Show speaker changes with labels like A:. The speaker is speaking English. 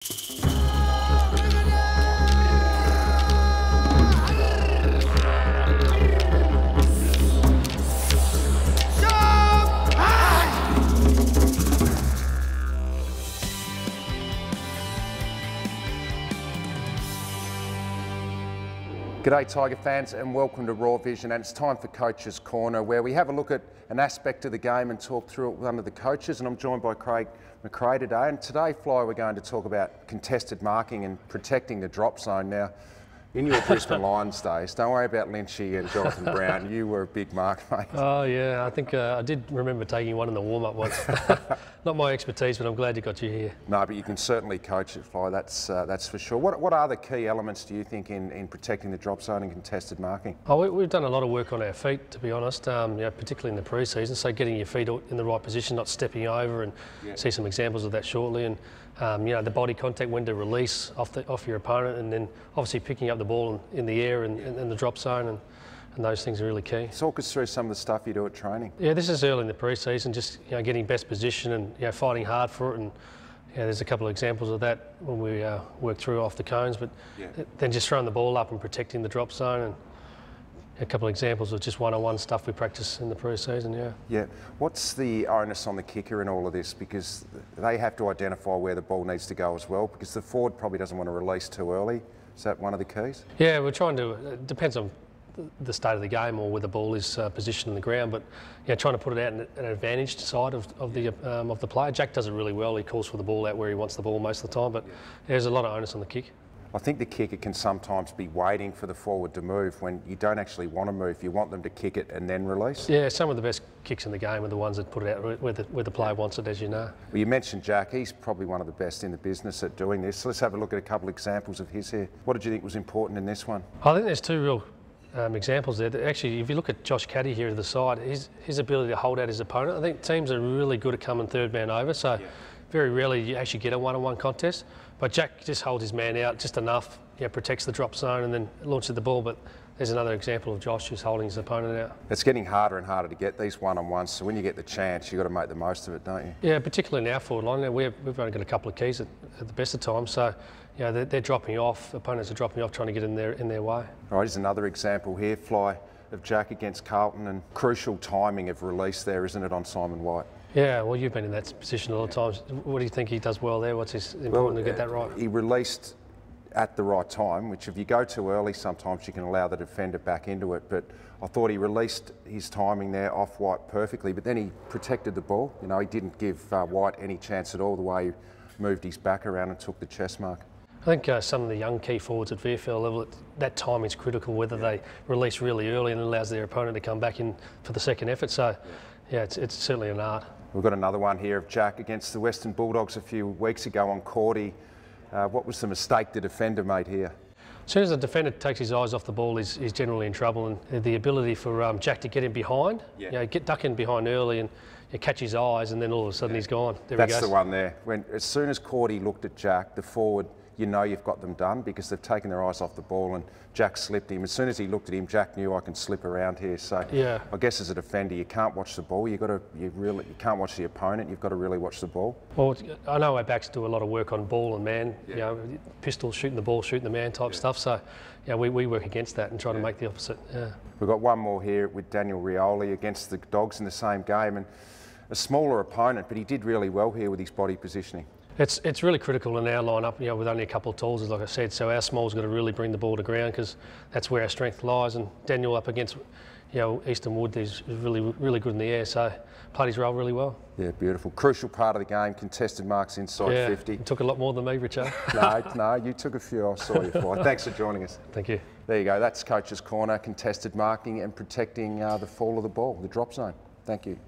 A: G'day Tiger fans and welcome to Raw Vision, and it's time for Coach's Corner, where we have a look at an aspect of the game and talk through it with one of the coaches. And I'm joined by Craig McRae today, and today, Fly, we're going to talk about contested marking and protecting the drop zone. Now, in your Brisbane Lions days, don't worry about Lynchy and Jonathan Brown, you were a big mark, mate.
B: Oh yeah, I think I did remember taking one in the warm-up once. Not my expertise, but I'm glad you got you here.
A: No, but you can certainly coach it, Fly, that's for sure. What are the key elements, do you think, in protecting the drop zone and contested marking?
B: Oh, we've done a lot of work on our feet, to be honest, particularly in the pre-season, so getting your feet in the right position, not stepping over, and see some examples of that shortly. And the body contact, when to release off your opponent, and then obviously picking up the ball in the air and the drop zone, and those things are really key.
A: Talk us through some of the stuff you do at training.
B: Yeah, this is early in the pre-season, just getting best position and fighting hard for it. And there's a couple of examples of that when we work through off the cones, but then just throwing the ball up and protecting the drop zone, and a couple of examples of just one-on-one stuff we practice in the pre-season. Yeah. What's the onus on the kicker in all of this? Because they have to identify where the ball needs to go as well, because the forward probably doesn't want to release too early. Is that one of the keys? Yeah, we're trying to, it depends on the state of the game or where the ball is positioned on the ground, but trying to put it out in an advantaged side of the player. Jack does it really well. He calls for the ball out where he wants the ball most of the time, but there's a lot of onus on the kick. I think the kicker can sometimes be waiting for the forward to move when you don't actually want to move. You want them to kick it and then release. Yeah, some of the best kicks in the game are the ones that put it out where the player wants it, as you know. Well, you mentioned Jack. He's probably one of the best in the business at doing this. So let's have a look at a couple of examples of his here. What did you think was important in this one? I think there's two real examples there. Actually, if you look at Josh Caddy here to the side, his ability to hold out his opponent, I think teams are really good at coming third man over, so very rarely you actually get a one-on-one contest. But Jack just holds his man out just enough, protects the drop zone and then launches the ball. But there's another example of Josh who's holding his opponent out. It's getting harder and harder to get these one-on-ones, so when you get the chance, you've got to make the most of it, don't you? Yeah, particularly in our forward line. We've only got a couple of keys at the best of times, so they're dropping off, opponents are dropping off, trying to get in their way. All right, here's another example here, Fly, of Jack against Carlton, and crucial timing of release there, isn't it, on Simon White? Yeah, well, you've been in that position a lot of times. What do you think he does well there? What's important to get that right? He released at the right time, which if you go too early, sometimes you can allow the defender back into it. But I thought he released his timing there off White perfectly, but then he protected the ball. He didn't give White any chance at all the way he moved his back around and took the chest mark. I think some of the young key forwards at VFL level, that time is critical, whether they release really early and allows their opponent to come back in for the second effort. So, it's certainly an art. We've got another one here of Jack against the Western Bulldogs a few weeks ago on Cordy. What was the mistake the defender made here? As soon as the defender takes his eyes off the ball, he's generally in trouble, and the ability for Jack to get in behind, duck in behind early and catch his eyes, and then all of a sudden he's gone. That's the one there. As soon as Cordy looked at Jack, the forward, you've got them done because they've taken their eyes off the ball, and Jack slipped him. As soon as he looked at him, Jack knew I can slip around here. So I guess as a defender, you can't watch the ball. You can't watch the opponent. You've got to really watch the ball. Well, I know our backs do a lot of work on ball and man. Pistol, shooting the ball, shooting the man type stuff. So we work against that and try to make the opposite. We've got one more here with Daniel Rioli against the Dogs in the same game, and a smaller opponent, but he did really well here with his body positioning. It's really critical in our lineup, with only a couple of tools, like I said. So our small's got to really bring the ball to ground because that's where our strength lies. And Daniel up against, Easton Wood is really, really good in the air. So played his role really well. Yeah, beautiful. Crucial part of the game. Contested marks inside 50. It took a lot more than me, Richard. No, you took a few. I saw you fly. Thanks for joining us. Thank you. There you go. That's Coach's Corner. Contested marking and protecting the fall of the ball, the drop zone. Thank you.